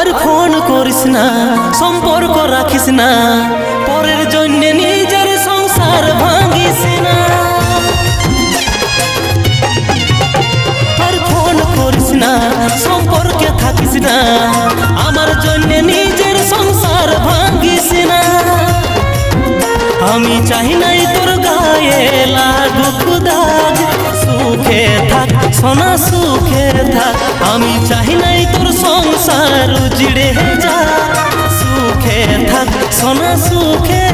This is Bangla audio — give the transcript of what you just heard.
আর ফোন করিস না, সম্পর্ক রাখিস না, পরের জন্য নিজের সংসার ভাঙিস না। আর ফোন করিস না, সম্পর্কে থাকিস না, আমার জন্য নিজের সংসার ভাঙিস না। আমি চাই নাই তোর গায়ে লাগুক দাগ, সুখে থাক সোনা সুখে থাক। আমি চাই নাই তোর সংসার উজড়ে যা, সুখে থাক সোনা সুখে